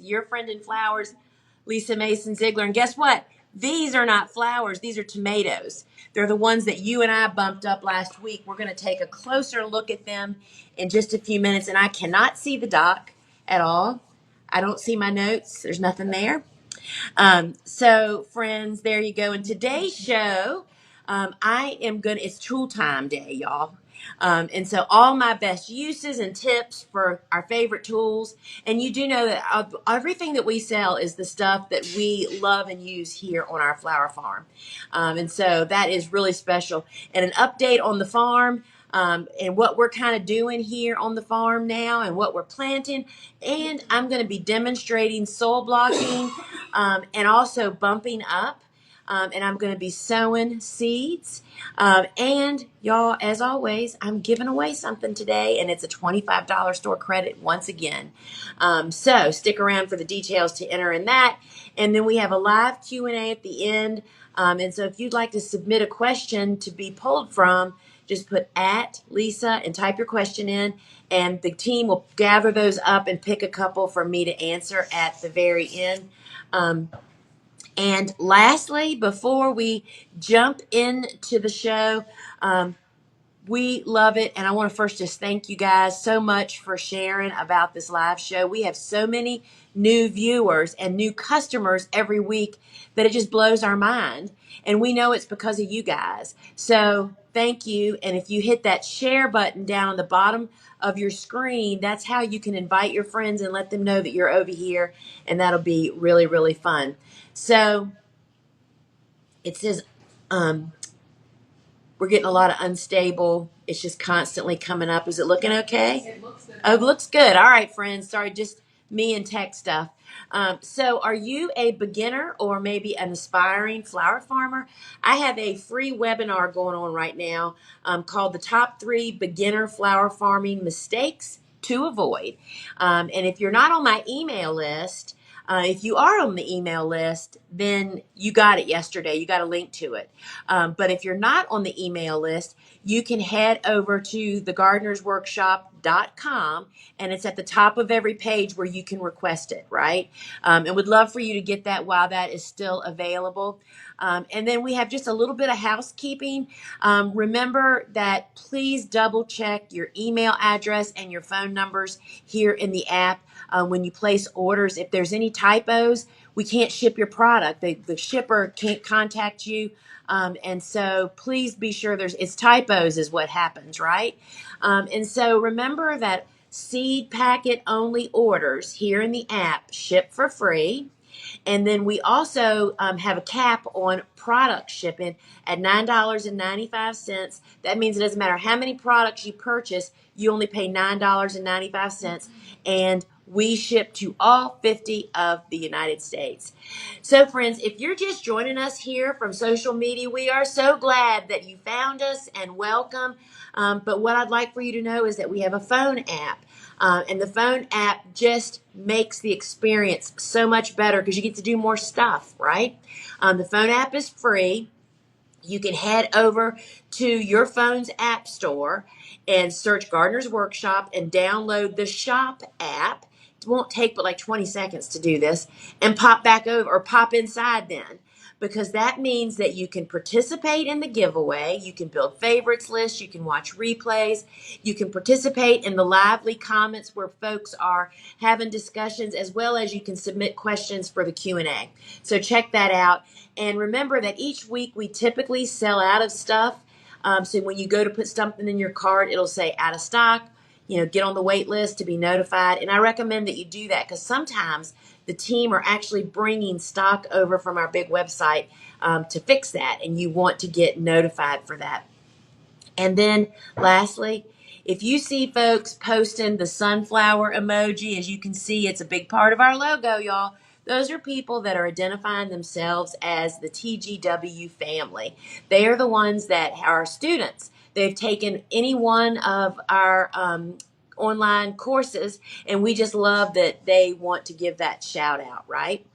your friend in flowers, Lisa Mason Ziegler. And guess what? These are not flowers. These are tomatoes. They're the ones that you and I bumped up last week. We're going to take a closer look at them in just a few minutes. And I cannot see the doc at all. I don't see my notes. There's nothing there. So friends, there you go. In today's show, it's tool time day, y'all. And so all my best uses and tips for our favorite tools. And you do know that everything that we sell is the stuff that we love and use here on our flower farm. And so that is really special. And an update on the farm. And what we're kind of doing here on the farm now and what we're planting. And I'm going to be demonstrating soil blocking and also bumping up. And I'm going to be sowing seeds. And y'all, as always, I'm giving away something today, and it's a $25 store credit once again. So stick around for the details to enter in that. And then we have a live Q&A at the end. And so if you'd like to submit a question to be pulled from, just put @Lisa and type your question in, and the team will gather those up and pick a couple for me to answer at the very end. And lastly, before we jump into the show, we love it. And I want to first just thank you guys so much for sharing about this live show. We have so many new viewers and new customers every week that it just blows our mind. And we know it's because of you guys. So thank you. And if you hit that share button down on the bottom of your screen, that's how you can invite your friends and let them know that you're over here. And that'll be really, really fun. So it says, we're getting a lot of unstable. It's just constantly coming up. Is it looking okay? It looks good. Oh, it looks good. All right, friends. Sorry, just me and tech stuff. So are you a beginner or maybe an aspiring flower farmer? I have a free webinar going on right now called the Top 3 Beginner Flower Farming Mistakes to Avoid. And if you're not on my email list, if you are on the email list, then you got it yesterday. You got a link to it. But if you're not on the email list, you can head over to thegardenersworkshop.com, and it's at the top of every page where you can request it, right? And would love for you to get that while that is still available. And then we have just a little bit of housekeeping. Remember that please double check your email address and your phone numbers here in the app. When you place orders, if there's any typos, we can't ship your product. The shipper can't contact you. And so please be sure it's typos is what happens, right? And so remember that seed packet only orders here in the app ship for free. And then we also have a cap on product shipping at $9.95. That means it doesn't matter how many products you purchase, you only pay $9.95. And we ship to all 50 of the United States. So, friends, if you're just joining us here from social media, we are so glad that you found us and welcome. But what I'd like for you to know is that we have a phone app. And the phone app just makes the experience so much better because you get to do more stuff, right? The phone app is free. You can head over to your phone's app store and search Gardener's Workshop and download the Shop app. It won't take but like 20 seconds to do this, and pop back over or pop inside then, because that means that you can participate in the giveaway. You can build favorites lists. You can watch replays. You can participate in the lively comments where folks are having discussions, as well as you can submit questions for the Q&A. So check that out. And remember that each week we typically sell out of stuff. So when you go to put something in your cart, it'll say out of stock. Get on the wait list to be notified. And I recommend that you do that because sometimes the team are actually bringing stock over from our big website to fix that. And you want to get notified for that. And then lastly, if you see folks posting the sunflower emoji, as you can see, it's a big part of our logo, y'all. Those are people that are identifying themselves as the TGW family. They are the ones that are students. They've taken any one of our online courses, and we just love that they want to give that shout out, right?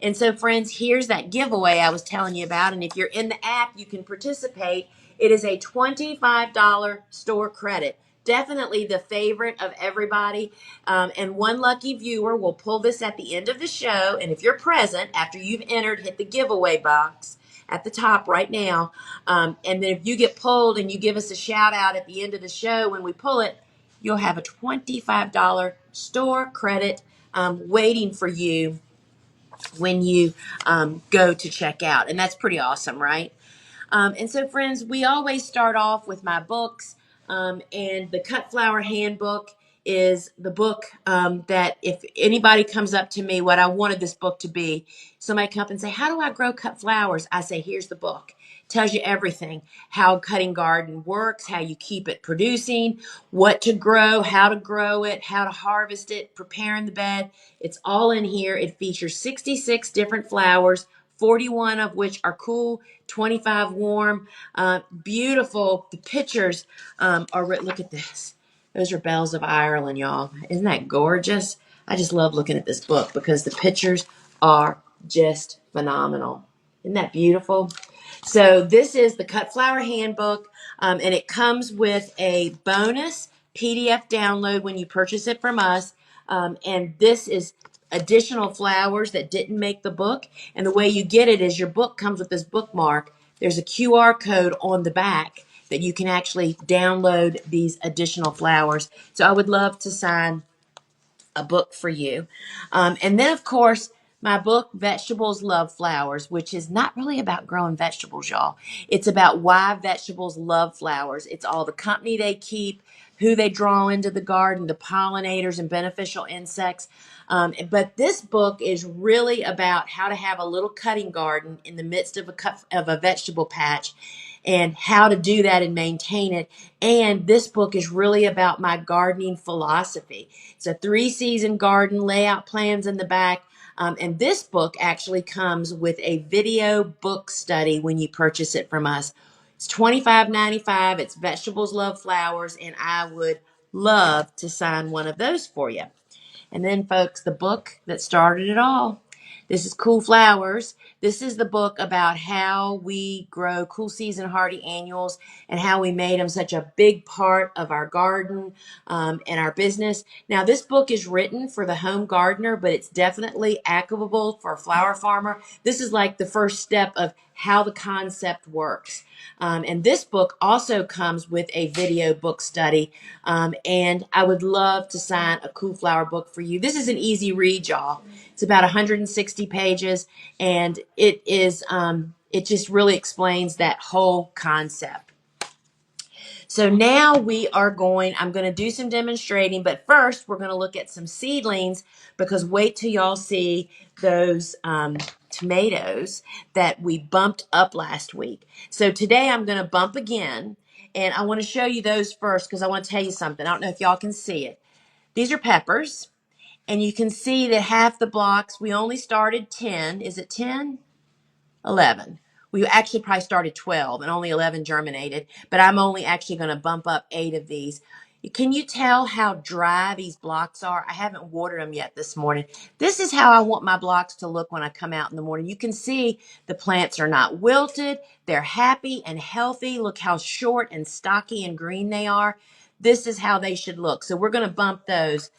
And so, friends, here's that giveaway I was telling you about. And if you're in the app, you can participate. It is a $25 store credit definitely the favorite of everybody. And one lucky viewer will pull this at the end of the show. And if you're present after you've entered, hit the giveaway box at the top right now. And then if you get pulled and you give us a shout out at the end of the show when we pull it, you'll have a $25 store credit waiting for you when you go to check out. And that's pretty awesome, right? And so, friends, we always start off with my books. And the Cut Flower Handbook is the book that if anybody comes up to me, what I wanted this book to be, somebody come up and say, how do I grow cut flowers? I say, here's the book. Tells you everything, how cutting garden works, how you keep it producing, what to grow, how to grow it, how to harvest it, preparing the bed. It's all in here. It features 66 different flowers, 41 of which are cool, 25 warm, beautiful. The pictures look at this. Those are bells of Ireland, y'all. Isn't that gorgeous? I just love looking at this book because the pictures are just phenomenal. Isn't that beautiful? So this is the Cut Flower Handbook, and it comes with a bonus PDF download when you purchase it from us. And this is additional flowers that didn't make the book. And the way you get it is your book comes with this bookmark. There's a QR code on the back that you can actually download these additional flowers. So I would love to sign a book for you. And then, of course, my book, Vegetables Love Flowers, which is not really about growing vegetables, y'all. It's about why vegetables love flowers. It's all the company they keep, who they draw into the garden, the pollinators and beneficial insects. But this book is really about how to have a little cutting garden in the midst of a vegetable patch and how to do that and maintain it. And this book is really about my gardening philosophy. It's a 3-season garden, layout plans in the back. And this book actually comes with a video book study when you purchase it from us. It's $25.95. It's Vegetables Love Flowers, and I would love to sign one of those for you. And then, folks, the book that started it all. This is Cool Flowers. This is the book about how we grow cool season hardy annuals and how we made them such a big part of our garden and our business. Now, this book is written for the home gardener, but it's definitely applicable for a flower farmer. This is like the first step of how the concept works. And this book also comes with a video book study. And I would love to sign a Cool Flower book for you. This is an easy read, y'all. It's about 160 pages, and it is it just really explains that whole concept. So now I'm going to do some demonstrating, but first we're going to look at some seedlings because wait till y'all see those tomatoes that we bumped up last week. So today I'm going to bump again, and I want to show you those first because I want to tell you something. I don't know if y'all can see it. These are peppers, and you can see that half the blocks, we only started 10. Is it 10? 11. We actually probably started 12 and only 11 germinated, but I'm only actually going to bump up 8 of these. Can you tell how dry these blocks are? I haven't watered them yet this morning. This is how I want my blocks to look when I come out in the morning. You can see the plants are not wilted. They're happy and healthy. Look how short and stocky and green they are. This is how they should look. So we're going to bump those.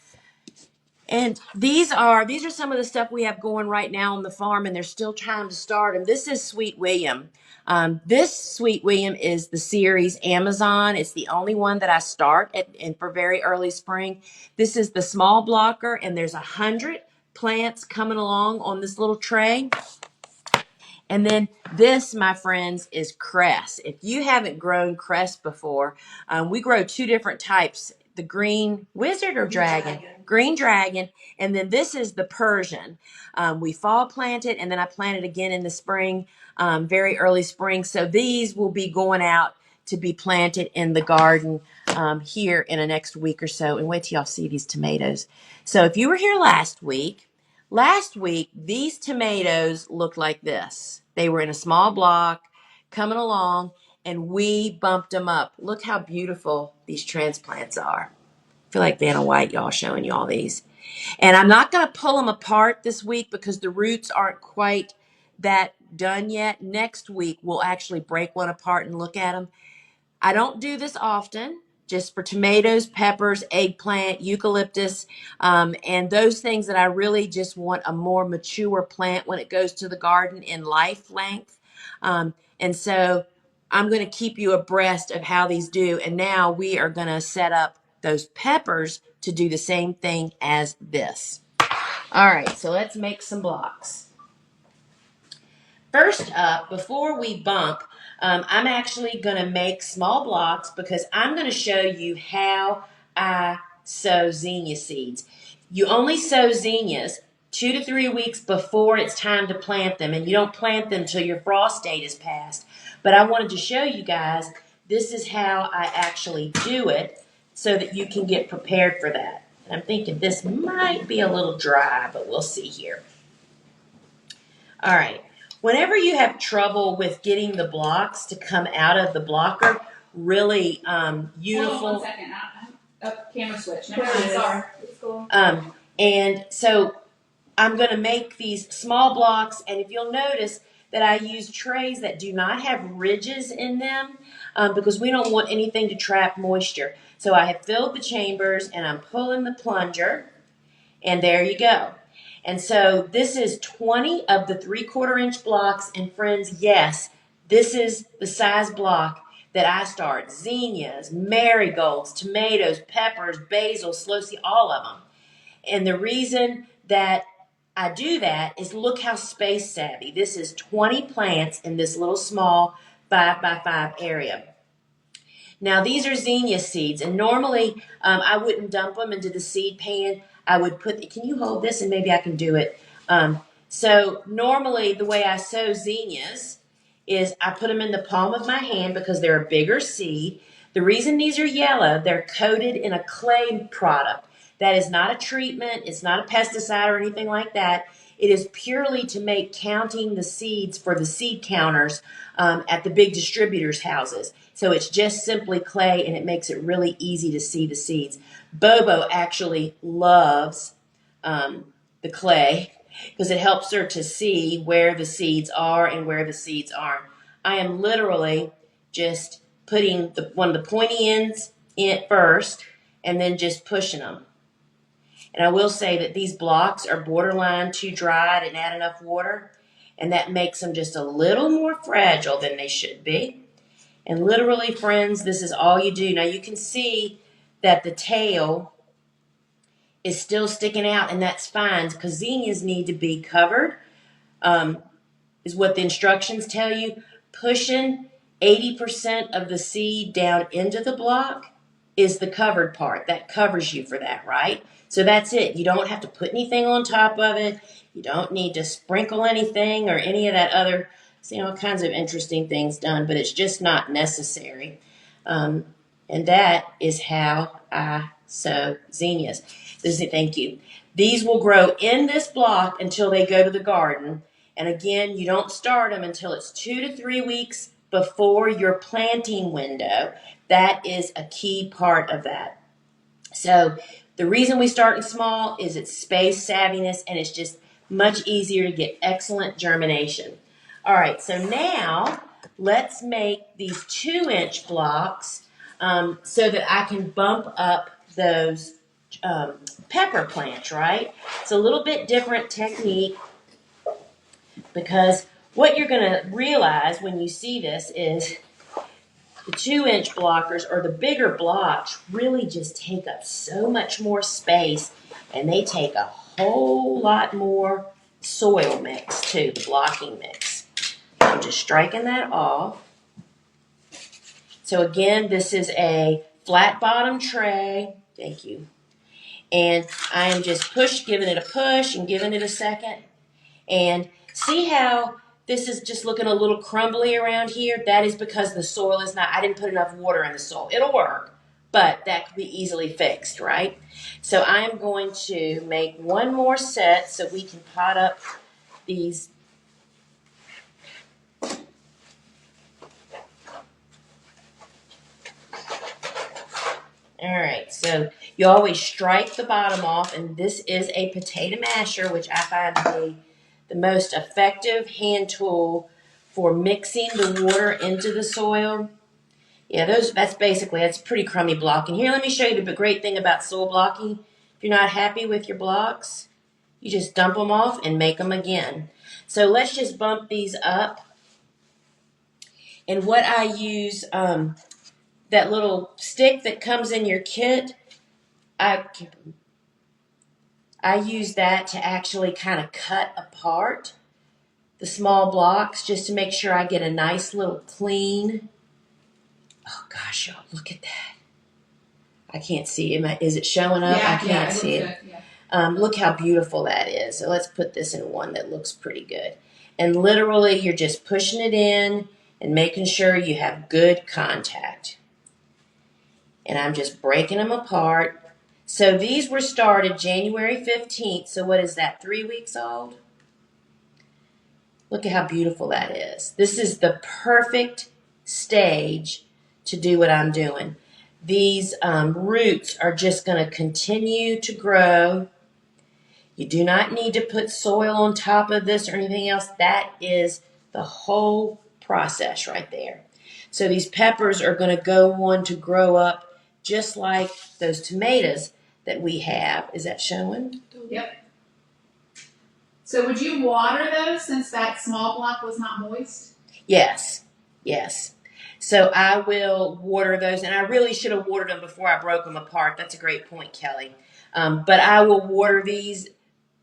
And these are some of the stuff we have going right now on the farm, and they're still trying to start them. This is Sweet William. This Sweet William is the series Amazon. It's the only one that I start for very early spring. This is the small blocker, and there's 100 plants coming along on this little tray. And then this, my friends, is cress. If you haven't grown cress before, we grow 2 different types. The green wizard or dragon? Green dragon. And then this is the Persian. We fall plant it, and then I plant it again in the spring, very early spring. So these will be going out to be planted in the garden here in the next week or so. And wait till y'all see these tomatoes. So if you were here last week, these tomatoes looked like this. They were in a small block coming along, and we bumped them up. Look how beautiful these transplants are. I feel like Vanna White, y'all, showing you all these. And I'm not going to pull them apart this week because the roots aren't quite that done yet. Next week, we'll actually break one apart and look at them. I don't do this often, just for tomatoes, peppers, eggplant, eucalyptus, and those things that I really just want a more mature plant when it goes to the garden in life length. And so I'm going to keep you abreast of how these do. And now we are going to set up those peppers to do the same thing as this. All right, so let's make some blocks. First up, before we bump, I'm actually going to make small blocks because I'm going to show you how I sow zinnia seeds. You only sow zinnias 2 to 3 weeks before it's time to plant them, and you don't plant them till your frost date is passed. But I wanted to show you guys this is how I actually do it so that you can get prepared for that. And I'm thinking this might be a little dry, but we'll see here. All right. Whenever you have trouble with getting the blocks to come out of the blocker, really uniform. Hold on 1 second. Camera switch. Never mind. Sorry. It's cool. And so I'm going to make these small blocks, and if you'll notice that I use trays that do not have ridges in them because we don't want anything to trap moisture. So I have filled the chambers, and I'm pulling the plunger, and there you go. And so this is 20 of the 3/4 inch blocks. And friends, yes, this is the size block that I start. Zinnias, marigolds, tomatoes, peppers, basil, sloe sea, all of them. And the reason that I do that is look how space savvy. This is 20 plants in this little small 5x5 area. Now these are zinnia seeds, and normally I wouldn't dump them into the seed pan. I would put, can you hold this and maybe I can do it? So normally the way I sow zinnias is I put them in the palm of my hand because they're a bigger seed. The reason these are yellow, they're coated in a clay product. That is not a treatment. It's not a pesticide or anything like that. It is purely to make counting the seeds for the seed counters at the big distributors' houses. So it's just simply clay, and it makes it really easy to see the seeds. Bobo actually loves the clay because it helps her to see where the seeds are and where the seeds aren't. I am literally just putting one of the pointy ends in first and then just pushing them. And I will say that these blocks are borderline too dry. I didn't add enough water, and that makes them just a little more fragile than they should be. And literally, friends, this is all you do. Now you can see that the tail is still sticking out, and that's fine because zinnias need to be covered, is what the instructions tell you. Pushing 80% of the seed down into the block is the covered part. That covers you for that, right? So that's it. You don't have to put anything on top of it. You don't need to sprinkle anything or any of that other, all kinds of interesting things done, but it's just not necessary. And that is how I sow zinnias. Thank you. These will grow in this block until they go to the garden. And again, you don't start them until it's 2 to 3 weeks before your planting window. That is a key part of that. So the reason we start in small is it's space savviness, and it's just much easier to get excellent germination. All right, so now let's make these 2-inch blocks so that I can bump up those pepper plants, right? It's a little bit different technique because what you're going to realize when you see this is the 2-inch blockers or the bigger blocks really just take up so much more space, and they take a whole lot more soil mix too, the blocking mix. I'm just striking that off. So again, this is a flat bottom tray. Thank you. And I am just giving it a push and giving it a second. And see how this is just looking a little crumbly around here? That is because the soil is not, I didn't put enough water in the soil. It'll work, but that could be easily fixed, right? So I am going to make one more set so we can pot up these. All right, so you always strike the bottom off, and this is a potato masher, which I find to be the most effective hand tool for mixing the water into the soil. Yeah, that's pretty crummy blocking. Here, let me show you the great thing about soil blocking. If you're not happy with your blocks, you just dump them off and make them again. So let's just bump these up. And what I use, that little stick that comes in your kit, I use that to actually kind of cut apart the small blocks just to make sure I get a nice little clean. Oh gosh, y'all, look at that. I can't see. Is it showing up? I can't see it. Yeah. Look how beautiful that is. So let's put this in one that looks pretty good. And literally, you're just pushing it in and making sure you have good contact. And I'm just breaking them apart. So these were started January 15th. So what is that, 3 weeks old? Look at how beautiful that is. This is the perfect stage to do what I'm doing. These roots are just going to continue to grow. You do not need to put soil on top of this or anything else. That is the whole process right there. So these peppers are going to go on to grow up just like those tomatoes that we have. Is that showing? Yep. So would you water those since that small block was not moist? Yes. So I will water those, and I really should have watered them before I broke them apart. That's a great point, Kelly. But I will water these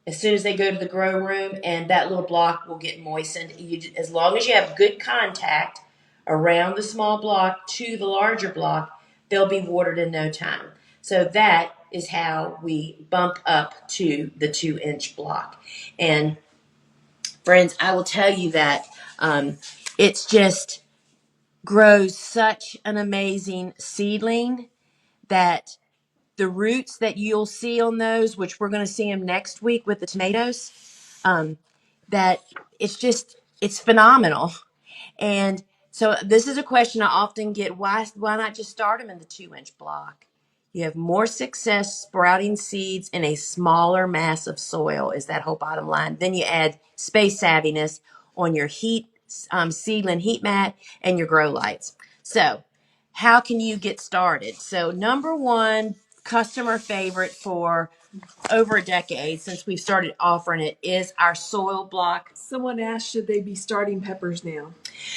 as soon as they go to the grow room, and that little block will get moistened. As long as you have good contact around the small block to the larger block, they'll be watered in no time. So that is how we bump up to the 2-inch block. And friends, I will tell you that it's just grows such an amazing seedling that the roots that you'll see on those, which we're going to see them next week with the tomatoes, that it's phenomenal. And so this is a question I often get: why not just start them in the 2-inch block? You have more success sprouting seeds in a smaller mass of soil, is that whole bottom line. Then you add space savviness on your seedling heat mat and your grow lights. So how can you get started? So number one, customer favorite for over a decade since we've started offering it, is our soil block. Someone asked, should they be starting peppers now?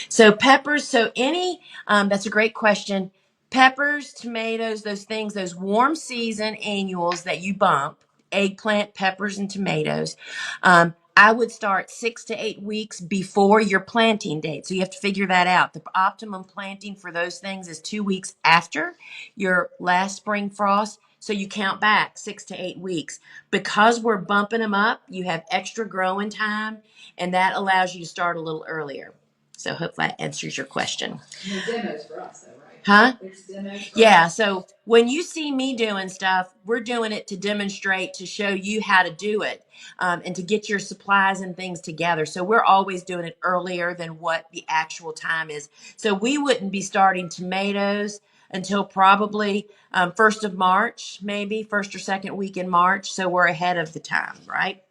So peppers, that's a great question. Peppers, tomatoes, those things, those warm season annuals that you bump, eggplant, peppers, and tomatoes, I would start 6 to 8 weeks before your planting date. So you have to figure that out. The optimum planting for those things is 2 weeks after your last spring frost. So you count back 6 to 8 weeks. Because we're bumping them up, you have extra growing time, and that allows you to start a little earlier. So hopefully that answers your question. There's demos for us, though, right? Huh? There's demos for Yeah. us. So when you see me doing stuff, we're doing it to demonstrate, to show you how to do it, and to get your supplies and things together. So we're always doing it earlier than what the actual time is. So we wouldn't be starting tomatoes until probably 1st of March, maybe 1st or 2nd week in March. So we're ahead of the time, right?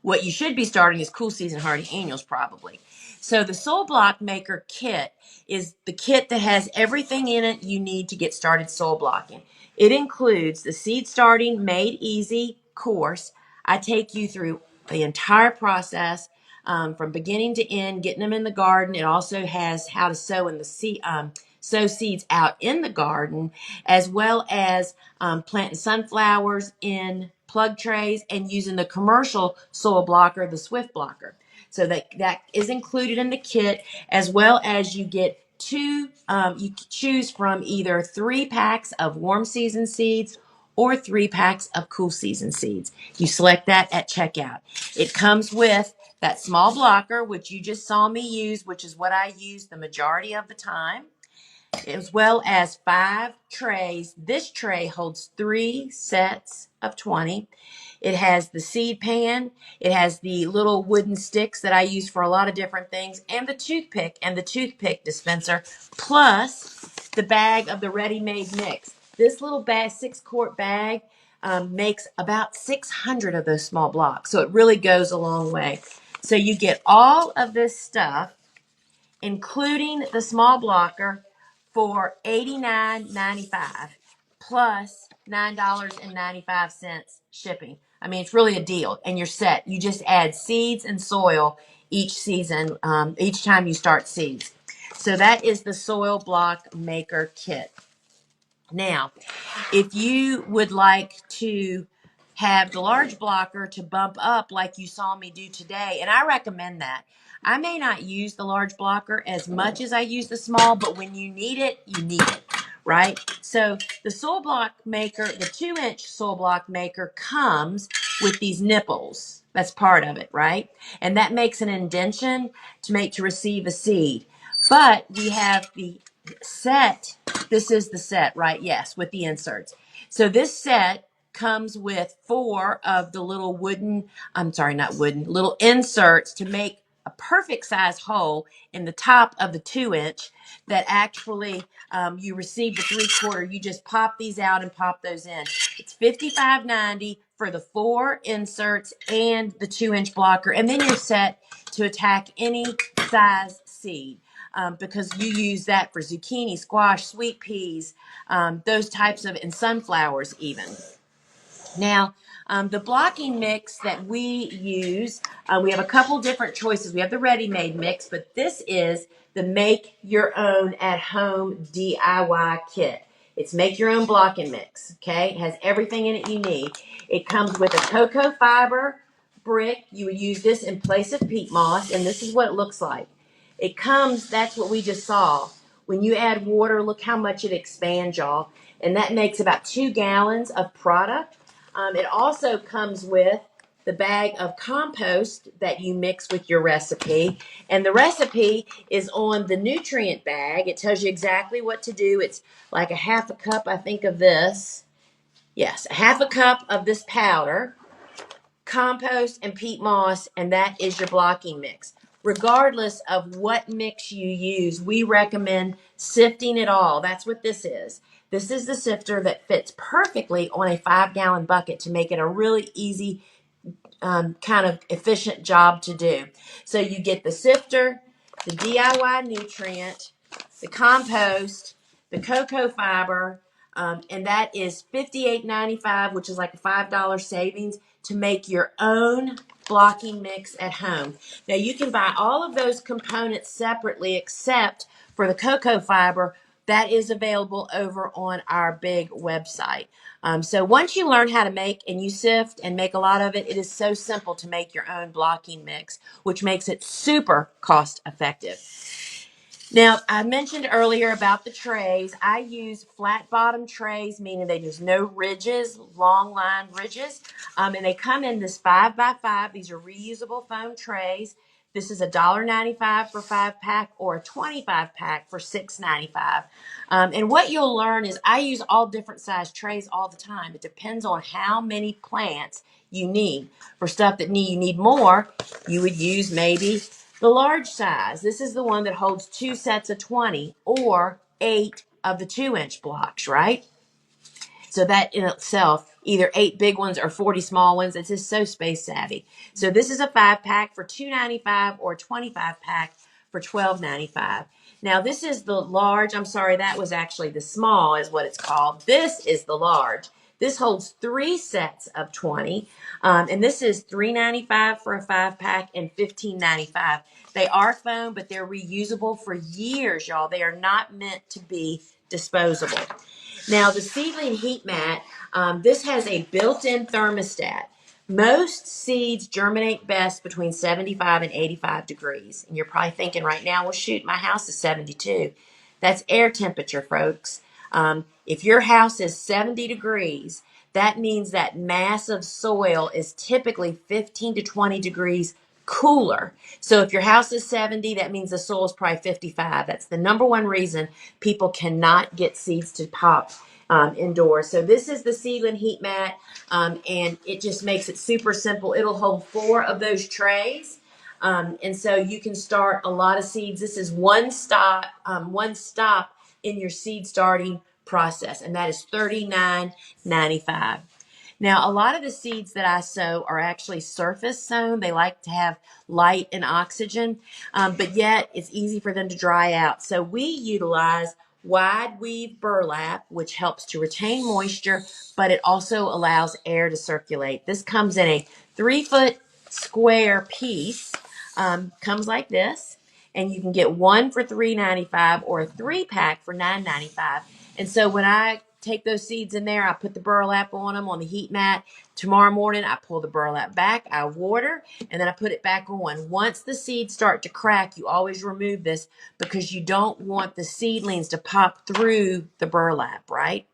What you should be starting is cool season hardy annuals probably. So the Soul Block Maker kit is the kit that has everything in it you need to get started soil blocking. It includes the Seed Starting Made Easy course. I take you through the entire process from beginning to end, getting them in the garden. It also has how to sow in the sow seeds out in the garden, as well as planting sunflowers in plug trays and using the commercial soil blocker, the Swift blocker. So that is included in the kit, as well as you get you choose from either 3 packs of warm season seeds or 3 packs of cool season seeds. You select that at checkout. It comes with that small blocker, which you just saw me use, which is what I use the majority of the time, as well as 5 trays. This tray holds 3 sets of 20. It has the seed pan. It has the little wooden sticks that I use for a lot of different things, and the toothpick and the toothpick dispenser, plus the bag of the ready-made mix. This little bag, 6-quart bag, makes about 600 of those small blocks. So it really goes a long way. So you get all of this stuff, including the small blocker, for $89.95 plus $9.95 shipping. I mean, it's really a deal, and you're set. You just add seeds and soil each season, each time you start seeds. So that is the Soil Block Maker Kit. Now, if you would like to have the large blocker to bump up like you saw me do today, and I recommend that. I may not use the large blocker as much as I use the small, but when you need it, right? So the soil block maker, the 2-inch soil block maker comes with these nipples. That's part of it, right? And that makes an indentation to receive a seed. But we have the set. This is the set, right? Yes, with the inserts. So this set comes with 4 of the little little inserts to make a perfect size hole in the top of the 2-inch that actually you receive the 3/4. You just pop these out and pop those in. It's $55.90 for the 4 inserts and the 2-inch blocker. And then you're set to attack any size seed. Because you use that for zucchini, squash, sweet peas, those types of, and sunflowers even. Now, the blocking mix that we use, we have a couple different choices. We have the ready-made mix, but this is the make your own at home DIY kit. It's make your own blocking mix, okay? It has everything in it you need. It comes with a cocoa fiber brick. You would use this in place of peat moss, and this is what it looks like. It comes, that's what we just saw. When you add water, look how much it expands, y'all. And that makes about 2 gallons of product. It also comes with the bag of compost that you mix with your recipe. And the recipe is on the nutrient bag. It tells you exactly what to do. It's like a half a cup, I think, of this. Yes, a half a cup of this powder, compost and peat moss, and that is your blocking mix. Regardless of what mix you use, we recommend sifting it all. That's what this is. This is the sifter that fits perfectly on a 5-gallon bucket to make it a really easy, kind of efficient job to do. So you get the sifter, the DIY nutrient, the compost, the cocoa fiber, and that is $58.95, which is like a $5 savings to make your own blocking mix at home. Now you can buy all of those components separately except for the cocoa fiber. That is available over on our big website. So once you learn how to make and you sift and make a lot of it, it is so simple to make your own blocking mix, which makes it super cost effective. Now, I mentioned earlier about the trays. I use flat bottom trays, meaning there's no ridges, long line ridges. And they come in this 5x5. These are reusable foam trays. This is $1.95 for 5-pack or a 25-pack for $6.95. And what you'll learn is I use all different size trays all the time. It depends on how many plants you need. For stuff that you need more, you would use maybe the large size. This is the one that holds 2 sets of 20 or 8 of the 2-inch blocks, right? So that in itself, either 8 big ones or 40 small ones, it's just so space savvy. So this is a 5-pack for $2.95 or a 25-pack for $12.95. Now this is the large. I'm sorry, that was actually the small is what it's called. This is the large. This holds 3 sets of 20, and this is $3.95 for a 5-pack and $15.95. They are foam, but they're reusable for years, y'all. They are not meant to be disposable. Now, the seedling heat mat, this has a built-in thermostat. Most seeds germinate best between 75 and 85 degrees. And you're probably thinking right now, well, shoot, my house is 72. That's air temperature, folks. If your house is 70 degrees, that means that mass of soil is typically 15 to 20 degrees cooler. So if your house is 70, that means the soil is probably 55. That's the number one reason people cannot get seeds to pop indoors. So this is the seedling heat mat, and it just makes it super simple. It'll hold 4 of those trays. And so you can start a lot of seeds. This is one stop in your seed starting process, and that is $39.95. Now, a lot of the seeds that I sow are actually surface sown. They like to have light and oxygen, but yet it's easy for them to dry out. So we utilize wide weave burlap, which helps to retain moisture, but it also allows air to circulate. This comes in a 3-foot square piece, comes like this, and you can get one for $3.95 or a 3-pack for $9.95. And so when I take those seeds in there, I put the burlap on them on the heat mat. Tomorrow morning, I pull the burlap back, I water, and then I put it back on. Once the seeds start to crack, you always remove this because you don't want the seedlings to pop through the burlap, right?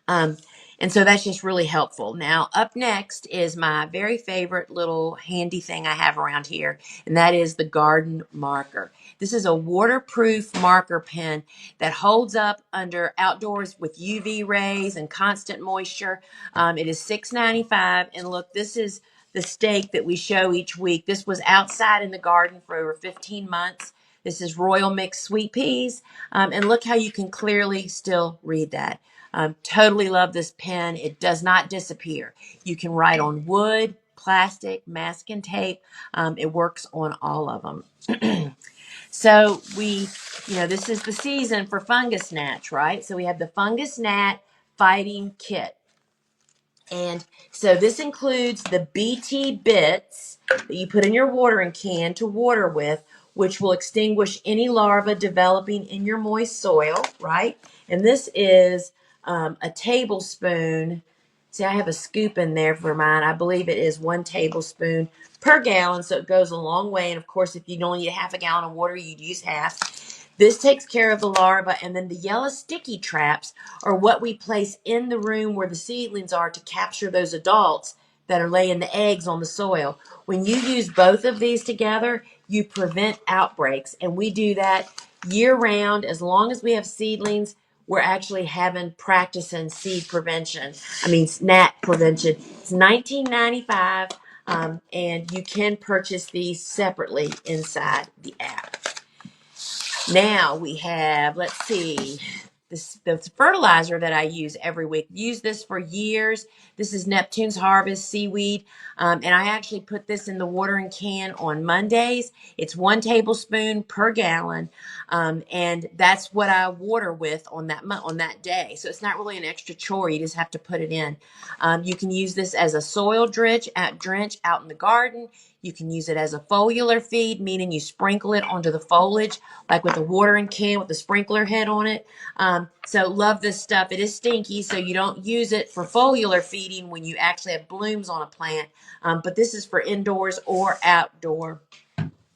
Um, and so that's just really helpful. Now, up next is my very favorite little handy thing I have around here, and that is the garden marker. This is a waterproof marker pen that holds up under outdoors with UV rays and constant moisture. It is $6.95, and look, this is the stake that we show each week. This was outside in the garden for over 15 months. This is Royal Mixed Sweet Peas, and look how you can clearly still read that. Totally love this pen. It does not disappear. You can write on wood, plastic, masking tape. It works on all of them. So this is the season for fungus gnats, right? So we have the fungus gnat fighting kit. And so this includes the BT bits that you put in your watering can to water with, which will extinguish any larvae developing in your moist soil, right? And this is a tablespoon. See, I have a scoop in there for mine. I believe it is 1 tablespoon per gallon, so it goes a long way. And of course, if you only need half a gallon of water, you'd use half. This takes care of the larvae, and then the yellow sticky traps are what we place in the room where the seedlings are to capture those adults that are laying the eggs on the soil. When you use both of these together, you prevent outbreaks, and we do that year round. As long as we have seedlings, we're actually having practicing seed prevention. Gnat prevention. It's $19.95, and you can purchase these separately inside the app. Now we have, let's see, the fertilizer that I use every week. Use this for years. This is Neptune's Harvest seaweed. And I actually put this in the watering can on Mondays. It's 1 tablespoon per gallon. And that's what I water with on that day. So it's not really an extra chore. You just have to put it in. You can use this as a soil drench out in the garden. You can use it as a foliar feed, meaning you sprinkle it onto the foliage, like with a watering can with a sprinkler head on it. So love this stuff. It is stinky, so you don't use it for foliar feeding when you actually have blooms on a plant. But this is for indoors or outdoor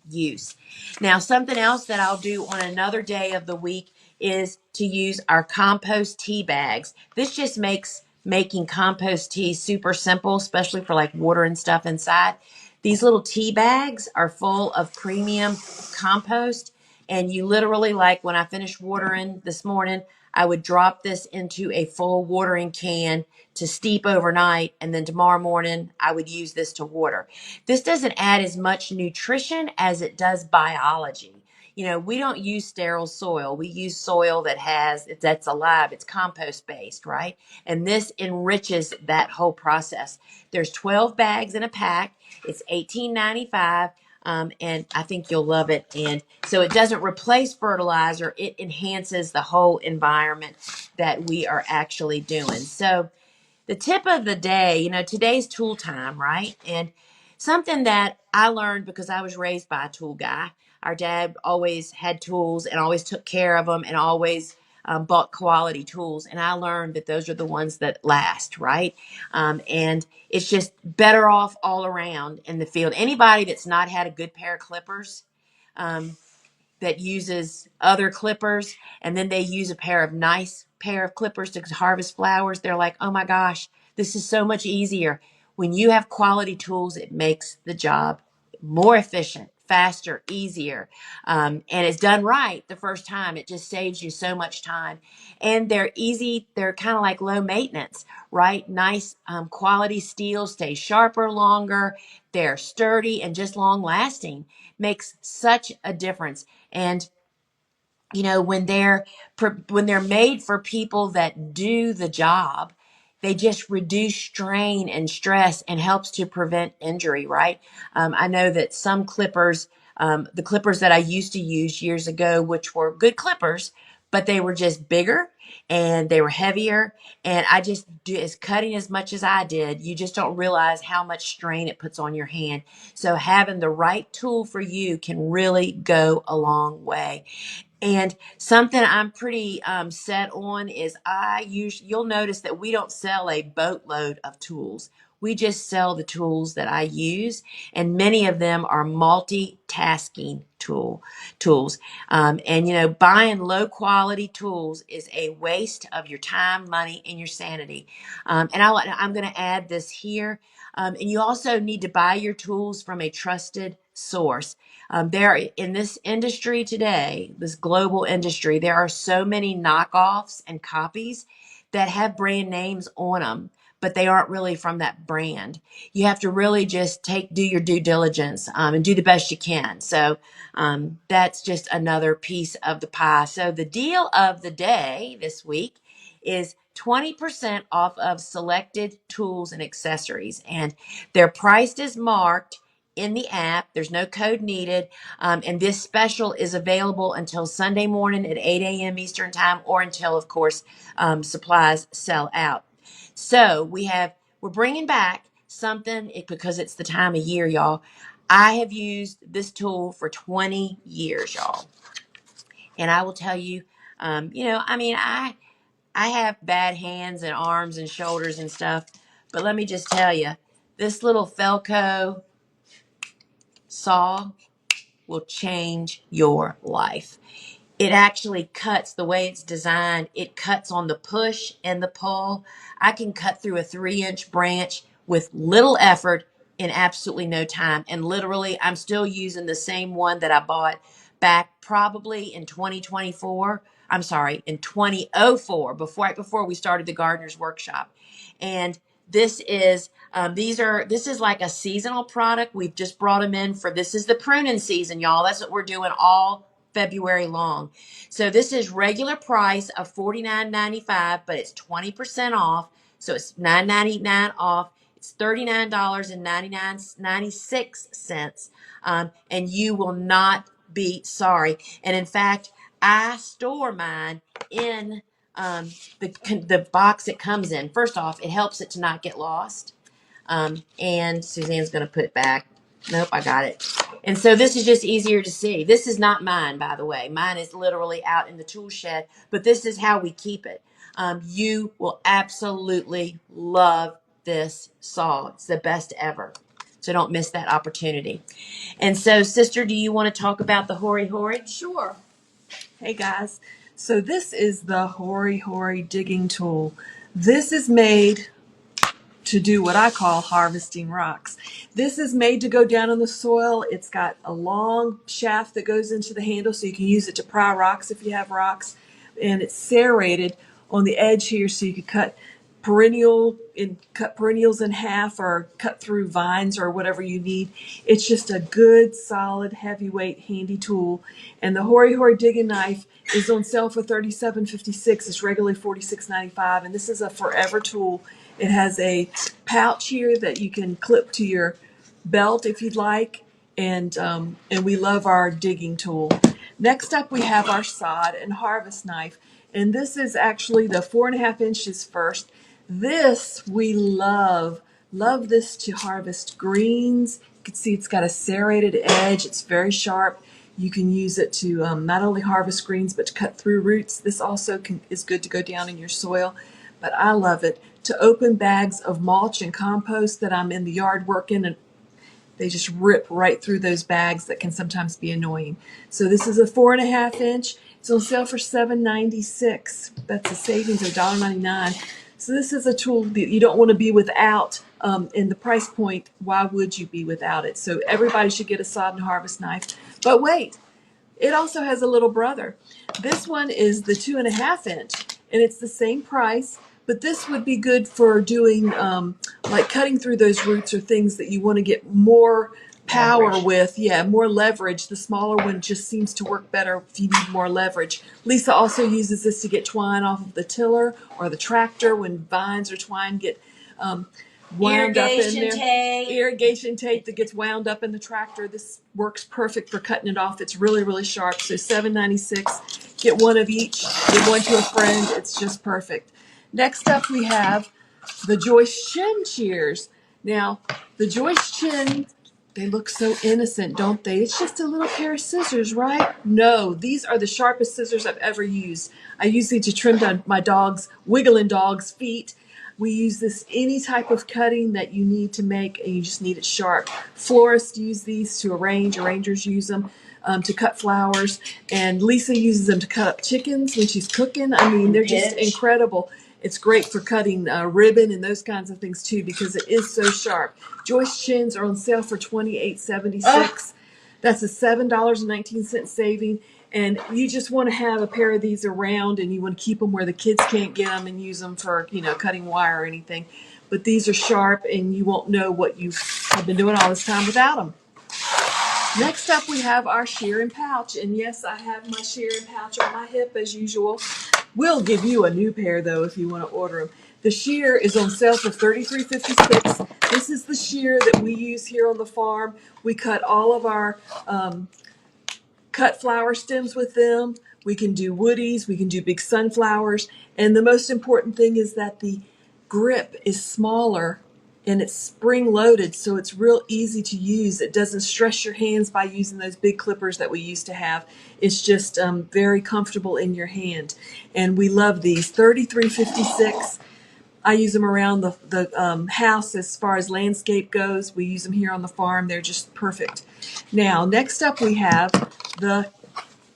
use. Now, something else that I'll do on another day of the week is to use our compost tea bags. This just makes making compost tea super simple, especially for like water and stuff inside. These little tea bags are full of premium compost, and you literally, like when I finished watering this morning, I would drop this into a full watering can to steep overnight, and then tomorrow morning I would use this to water. This doesn't add as much nutrition as it does biology. We don't use sterile soil. We use soil that's alive. It's compost based, right? And this enriches that whole process. There's 12 bags in a pack. It's $18.95. And I think you'll love it. And so it doesn't replace fertilizer. It enhances the whole environment that we are actually doing. So the tip of the day, today's tool time, right? And something that I learned because I was raised by a tool guy. Our dad always had tools and always took care of them and always bought quality tools. And I learned that those are the ones that last, right? And it's just better off all around in the field. Anybody that's not had a good pair of clippers, that uses other clippers, and then they use a nice pair of clippers to harvest flowers, they're like, oh my gosh, this is so much easier. When you have quality tools, it makes the job more efficient, faster, easier. And it's done right the first time. It just saves you so much time. And they're easy. They're kind of like low maintenance, right? Nice quality steel, stays sharper longer. They're sturdy and just long lasting. Makes such a difference. And when they're made for people that do the job, they just reduce strain and stress and helps to prevent injury, right? I know that some clippers, the clippers that I used to use years ago, which were good clippers, but they were just bigger and they were heavier. And I just do as cutting as much as I did. You just don't realize how much strain it puts on your hand. So having the right tool for you can really go a long way. And something I'm pretty set on is you'll notice that we don't sell a boatload of tools. We just sell the tools that I use, and many of them are multitasking tools. And buying low quality tools is a waste of your time, money, and your sanity. And I'm going to add this here. And you also need to buy your tools from a trusted source. There in this industry today, this global industry, there are so many knockoffs and copies that have brand names on them, but they aren't really from that brand. You have to really just do your due diligence and do the best you can. So that's just another piece of the pie. So the deal of the day this week is 20% off of selected tools and accessories, and they're priced as marked in the app. There's no code needed. And this special is available until Sunday morning at 8 a.m. Eastern time, or until, of course, supplies sell out. So we're bringing back something because it's the time of year, y'all. I have used this tool for 20 years, y'all. And I will tell you, I have bad hands and arms and shoulders and stuff. But let me just tell you, this little Felco saw will change your life. It actually cuts the way it's designed. It cuts on the push and the pull. I can cut through a 3-inch branch with little effort in absolutely no time. And literally, I'm still using the same one that I bought back probably in 2024. I'm sorry, in 2004, right before we started the Gardener's Workshop. And this is like a seasonal product. We've just brought them in this is the pruning season, y'all. That's what we're doing all February long. So this is regular price of $49.95, but it's 20% off. So it's $9.99 off. It's $39.96. And you will not be sorry. And in fact, I store mine in the box it comes in. First off, it helps it to not get lost. And Suzanne's going to put it back. Nope, I got it. And so this is just easier to see. This is not mine, by the way. Mine is literally out in the tool shed, but this is how we keep it. You will absolutely love this saw. It's the best ever. So don't miss that opportunity. And so, sister, do you want to talk about the Hori Hori? Sure. Hey guys, so this is the Hori Hori digging tool. This is made to do what I call harvesting rocks. This is made to go down in the soil. It's got a long shaft that goes into the handle so you can use it to pry rocks if you have rocks. And it's serrated on the edge here so you can cut perennials in half or cut through vines or whatever you need. It's just a good, solid, heavyweight, handy tool. And the Hori Hori digging knife is on sale for $37.56. It's regularly $46.95. And this is a forever tool. It has a pouch here that you can clip to your belt if you'd like. And we love our digging tool. Next up, we have our sod and harvest knife. And this is actually the 4.5 inches first. This we love. Love this to harvest greens. You can see it's got a serrated edge. It's very sharp. You can use it to not only harvest greens, but to cut through roots. This also is good to go down in your soil. But I love it to open bags of mulch and compost that I'm in the yard working, and they just rip right through those bags that can sometimes be annoying. So this is a 4.5 inch. It's on sale for $7.96. That's a savings of $1.99. So this is a tool that you don't want to be without. In the price point, why would you be without it? So everybody should get a sod and harvest knife. But wait, it also has a little brother. This one is the 2.5 inch, and it's the same price. But this would be good for doing like cutting through those roots or things that you want to get more power Leverage. with. Yeah, more leverage. The smaller one just seems to work better if you need more leverage. Lisa also uses this to get twine off of the tiller or the tractor when vines or twine get wound up in there. Irrigation tape that gets wound up in the tractor. This works perfect for cutting it off. It's really, really sharp. So $7.96. Get one of each, give one to a friend. It's just perfect. Next up, we have the Joyce Chin shears. Now, the Joyce Chin, they look so innocent, don't they? It's just a little pair of scissors, right? No, these are the sharpest scissors I've ever used. I use these to trim down my dog's, wiggling dog's feet. We use this any type of cutting that you need to make, and you just need it sharp. Florists use these to arrange, arrangers use them to cut flowers, and Lisa uses them to cut up chickens when she's cooking. I mean, they're just incredible. It's great for cutting ribbon and those kinds of things too, because it is so sharp. Joyce Chins are on sale for $28.76. That's a $7.19 saving. And you just want to have a pair of these around, and you want to keep them where the kids can't get them and use them for, cutting wire or anything. But these are sharp, and you won't know what you have been doing all this time without them. Next up, we have our shear and pouch. And yes, I have my shear and pouch on my hip as usual. We'll give you a new pair, though, if you want to order them. The shear is on sale for $33.56. This is the shear that we use here on the farm. We cut all of our cut flower stems with them. We can do woodies. We can do big sunflowers. And the most important thing is that the grip is smaller and it's spring loaded, so it's real easy to use. It doesn't stress your hands by using those big clippers that we used to have. It's just very comfortable in your hand. And we love these. $33.56. I use them around the house as far as landscape goes. We use them here on the farm. They're just perfect. Now, next up we have the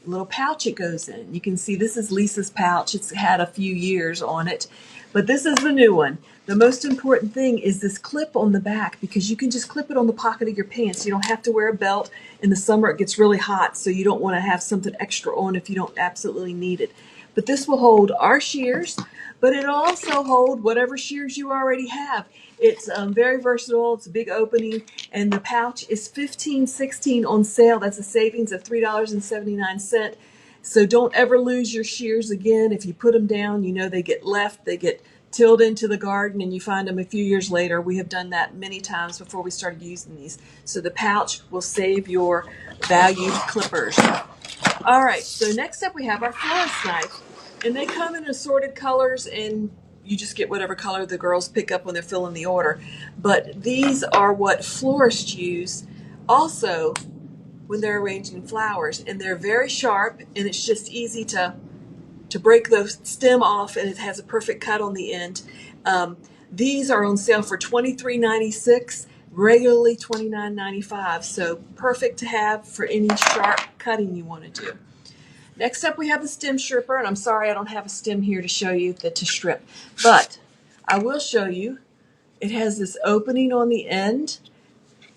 little pouch it goes in. You can see this is Lisa's pouch. It's had a few years on it, but this is the new one. The most important thing is this clip on the back, because you can just clip it on the pocket of your pants. You don't have to wear a belt. In the summer it gets really hot, so you don't want to have something extra on if you don't absolutely need it. But this will hold our shears, but it'll also hold whatever shears you already have. It's very versatile. It's a big opening, and the pouch is $15.16 on sale. That's a savings of $3.79. So don't ever lose your shears again. If you put them down, they get left. They get tilled into the garden, and you find them a few years later. We have done that many times before we started using these. So the pouch will save your valued clippers. All right, so next up we have our florist knife, and they come in assorted colors, and you just get whatever color the girls pick up when they're filling the order. But these are what florists use also when they're arranging flowers, and they're very sharp, and it's just easy to break the stem off, and it has a perfect cut on the end. These are on sale for $23.96, regularly $29.95, so perfect to have for any sharp cutting you want to do. Next up we have the stem stripper, and I'm sorry I don't have a stem here to show you to strip, but I will show you. It has this opening on the end.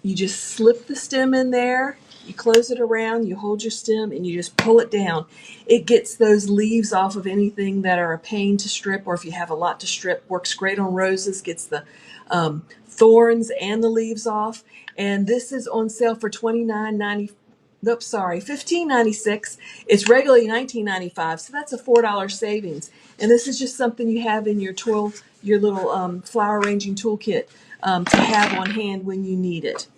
You just slip the stem in there, you close it around, you hold your stem, and you just pull it down. It gets those leaves off of anything that are a pain to strip, or if you have a lot to strip. Works great on roses, gets the thorns and the leaves off. And this is on sale for $15.96. It's regularly $19.95, so that's a $4 savings. And this is just something you have in your little flower arranging toolkit to have on hand when you need it.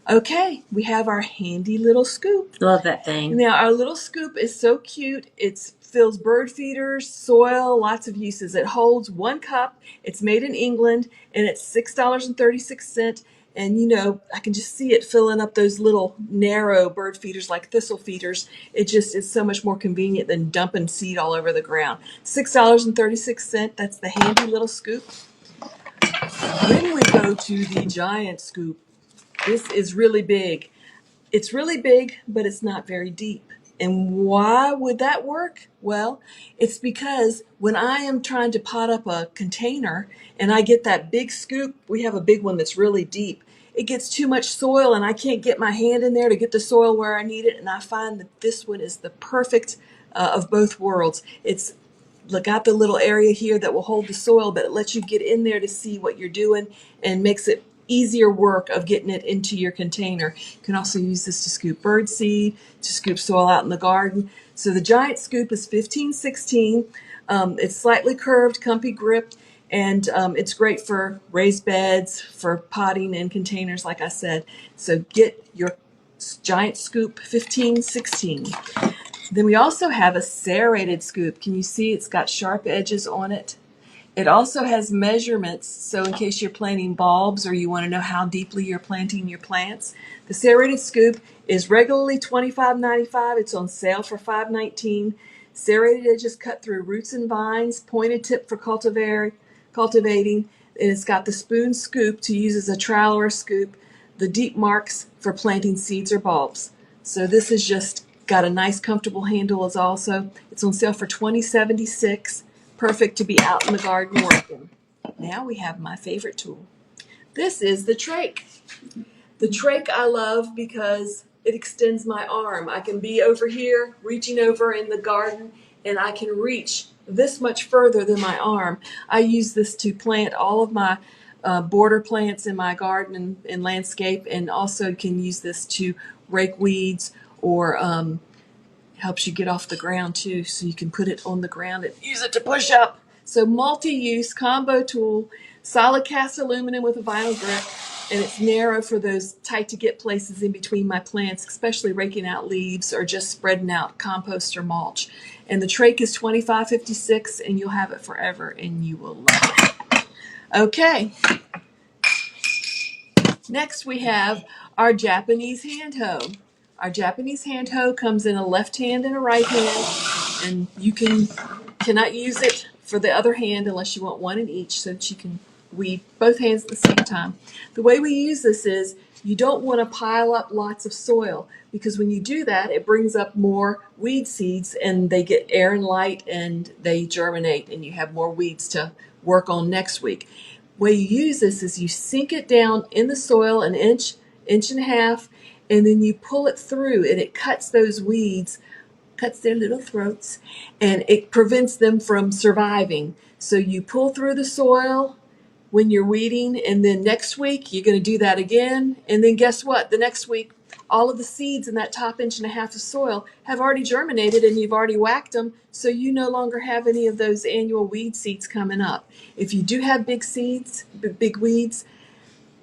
Okay, we have our handy little scoop. Love that thing. Now, our little scoop is so cute. It fills bird feeders, soil, lots of uses. It holds 1 cup. It's made in England, and it's $6.36. And, I can just see it filling up those little narrow bird feeders like thistle feeders. It just is so much more convenient than dumping seed all over the ground. $6.36. That's the handy little scoop. Then we go to the giant scoop. This is really big. It's really big, but it's not very deep. And why would that work? Well, it's because when I am trying to pot up a container and I get that big scoop, we have a big one that's really deep. It gets too much soil and I can't get my hand in there to get the soil where I need it. And I find that this one is the perfect of both worlds. It's got the little area here that will hold the soil, but it lets you get in there to see what you're doing and makes it easier work of getting it into your container. You can also use this to scoop bird seed, to scoop soil out in the garden. So the giant scoop is $15.16. It's slightly curved, comfy grip, and it's great for raised beds, for potting in containers, like I said. So get your giant scoop, $15.16. Then we also have a serrated scoop. Can you see it's got sharp edges on it? It also has measurements, so in case you're planting bulbs or you want to know how deeply you're planting your plants. The serrated scoop is regularly $25.95. It's on sale for $5.19. Serrated edges cut through roots and vines, pointed tip for cultivating, and it's got the spoon scoop to use as a trowel or a scoop, the deep marks for planting seeds or bulbs. So this is just got a nice comfortable handle as also. It's on sale for $20.76. Perfect to be out in the garden working. Now we have my favorite tool. This is the trach. The trach I love because it extends my arm. I can be over here reaching over in the garden and I can reach this much further than my arm. I use this to plant all of my border plants in my garden and landscape, and also can use this to rake weeds or helps you get off the ground too, so you can put it on the ground and use it to push up. So multi-use combo tool, solid cast aluminum with a vinyl grip, and it's narrow for those tight to get places in between my plants, especially raking out leaves or just spreading out compost or mulch. And the trach is $25.56, and you'll have it forever, and you will love it. Okay. Next we have our Japanese hand hoe. Our Japanese hand hoe comes in a left hand and a right hand, and you cannot use it for the other hand unless you want one in each so that you can weed both hands at the same time. The way we use this is you don't want to pile up lots of soil, because when you do that it brings up more weed seeds and they get air and light and they germinate and you have more weeds to work on next week. The way you use this is you sink it down in the soil an inch and a half, and then you pull it through and it cuts those weeds, cuts their little throats, and it prevents them from surviving. So you pull through the soil when you're weeding, and then next week you're going to do that again, and then guess what? The next week all of the seeds in that top inch and a half of soil have already germinated and you've already whacked them, so you no longer have any of those annual weed seeds coming up. If you do have big seeds, big weeds,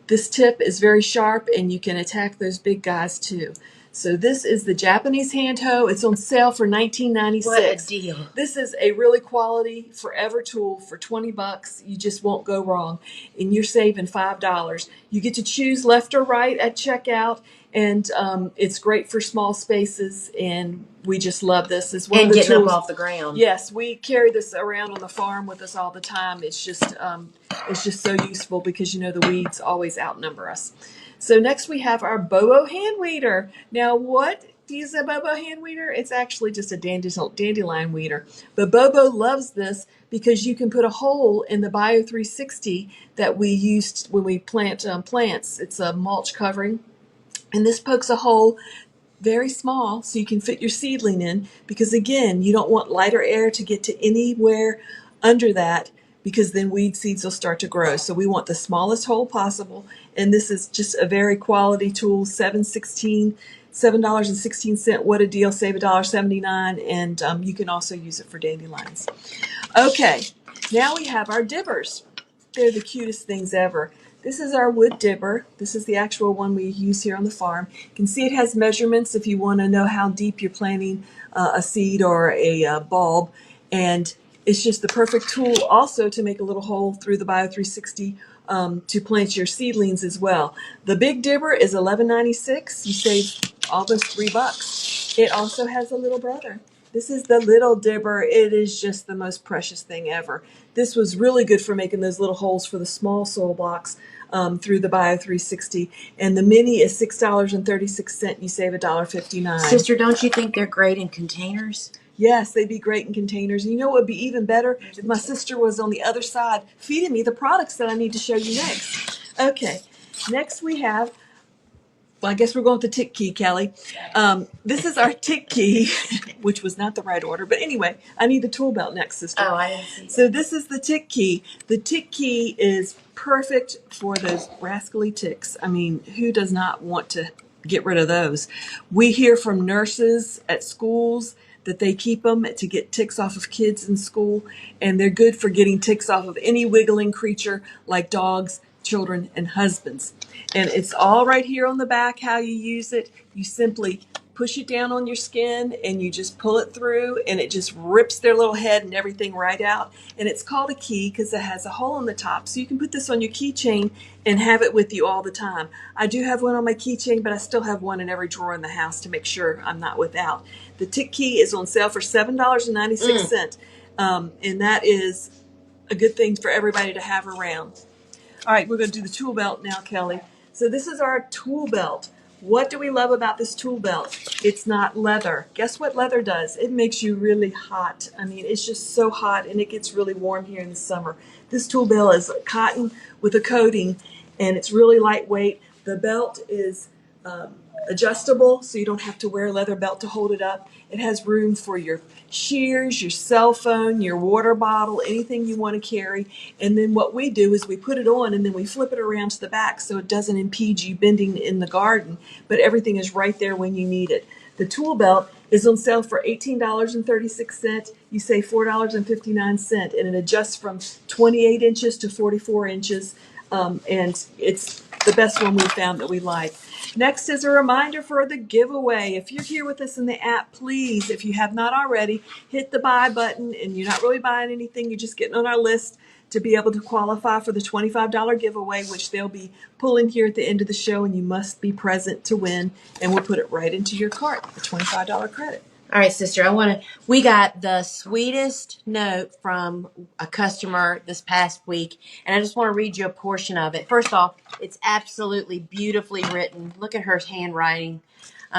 this tip is very sharp and you can attack those big guys too. So this is the Japanese hand hoe. It's on sale for $19.96. What a deal. This is a really quality forever tool for $20. You just won't go wrong. And you're saving $5. You get to choose left or right at checkout. And it's great for small spaces, and we just love this. It's one And of the getting tools. up off the ground. Yes, we carry this around on the farm with us all the time. It's just so useful because the weeds always outnumber us. So next we have our Bobo hand weeder. Now, what is a Bobo hand weeder? It's actually just a dandelion weeder. But Bobo loves this because you can put a hole in the Bio 360 that we used when we plant plants. It's a mulch covering. And this pokes a hole very small so you can fit your seedling in, because again, you don't want lighter air to get to anywhere under that, because then weed seeds will start to grow. So we want the smallest hole possible. And this is just a very quality tool, $7.16. What a deal, save $1.79. And you can also use it for dandelions. Okay, now we have our dibbers. They're the cutest things ever. This is our wood dibber. This is the actual one we use here on the farm. You can see it has measurements if you want to know how deep you're planting a seed or a bulb. And it's just the perfect tool also to make a little hole through the Bio 360 to plant your seedlings as well. The big dibber is $11.96. You save almost $3. It also has a little brother. This is the little dibber. It is just the most precious thing ever. This was really good for making those little holes for the small soil blocks through the Bio 360. And the mini is $6.36. You save $1.59. Sister, don't you think they're great in containers? Yes, they'd be great in containers. And you know what would be even better? If my sister was on the other side feeding me the products that I need to show you next. Okay, next we have, well, I guess we're going with the tick key, Kelly. This is our tick key, which was not the right order. But anyway, I need the tool belt next, sister. Oh, I didn't see that. So this is the tick key. The tick key is perfect for those rascally ticks. I mean, who does not want to get rid of those? We hear from nurses at schools that they keep them to get ticks off of kids in school, and they're good for getting ticks off of any wiggling creature like dogs, children, and husbands. And it's all right here on the back how you use it. You simply push it down on your skin and you just pull it through and it just rips their little head and everything right out. And it's called a key because it has a hole in the top. So you can put this on your keychain and have it with you all the time. I do have one on my keychain, but I still have one in every drawer in the house to make sure I'm not without. The tick key is on sale for $7.96. And that is a good thing for everybody to have around. All right, we're going to do the tool belt now, Kelly. So this is our tool belt. What do we love about this tool belt? It's not leather. Guess what leather does? It makes you really hot. I mean, it's just so hot, and it gets really warm here in the summer. This tool belt is cotton with a coating, and it's really lightweight. The belt is adjustable, so you don't have to wear a leather belt to hold it up. It has room for your shears, your cell phone, your water bottle, anything you want to carry. And then what we do is we put it on and then we flip it around to the back so it doesn't impede you bending in the garden, but everything is right there when you need it. The tool belt is on sale for $18.36. You save $4.59, and it adjusts from 28 inches to 44 inches. And it's the best one we've found that we like. Next is a reminder for the giveaway. If you're here with us in the app, please, if you have not already, hit the buy button, and you're not really buying anything, you're just getting on our list to be able to qualify for the $25 giveaway, which they'll be pulling here at the end of the show, and you must be present to win, and we'll put it right into your cart, the $25 credit. All right, sister, we got the sweetest note from a customer this past week, and I just want to read you a portion of it. First off, it's absolutely beautifully written. Look at her handwriting.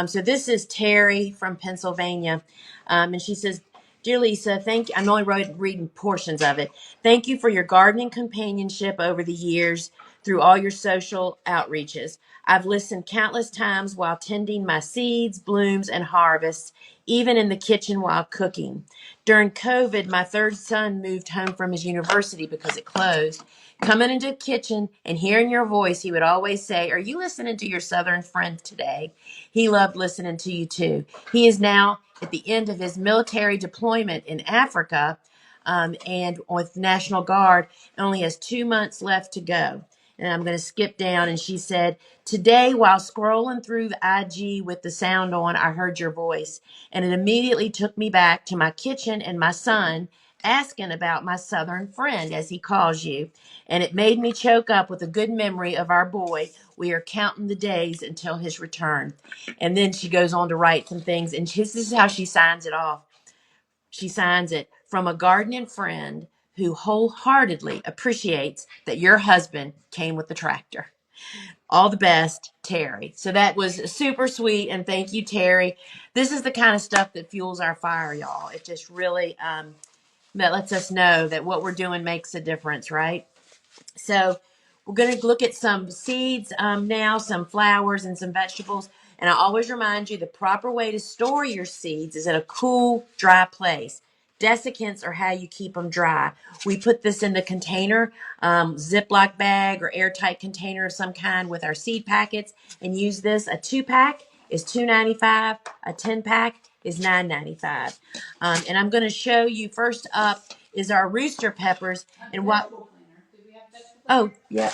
So this is Terry from Pennsylvania, and she says, "Dear Lisa, thank you." I'm only reading portions of it. "Thank you for your gardening companionship over the years through all your social outreaches. I've listened countless times while tending my seeds, blooms, and harvests, even in the kitchen while cooking. During COVID, my third son moved home from his university because it closed. Coming into the kitchen and hearing your voice, he would always say, 'Are you listening to your Southern friend today?' He loved listening to you too. He is now at the end of his military deployment in Africa, and with National Guard, only has 2 months left to go." And I'm going to skip down. And she said, "Today, while scrolling through the IG with the sound on, I heard your voice, and it immediately took me back to my kitchen and my son asking about my Southern friend, as he calls you. And it made me choke up with a good memory of our boy. We are counting the days until his return." And then she goes on to write some things. And this is how she signs it off. She signs it, "From a gardening friend who wholeheartedly appreciates that your husband came with the tractor. All the best, Terry." So that was super sweet. And thank you, Terry. This is the kind of stuff that fuels our fire, y'all. It just really that lets us know that what we're doing makes a difference, right? So we're going to look at some seeds now, some flowers, and some vegetables. And I always remind you the proper way to store your seeds is in a cool, dry place. Desiccants are how you keep them dry. We put this in the container, Ziploc bag or airtight container of some kind with our seed packets, and use this. A 2-pack is $2.95. A 10-pack is $9.95. And I'm going to show you first up is our rooster peppers and what. Oh, yeah.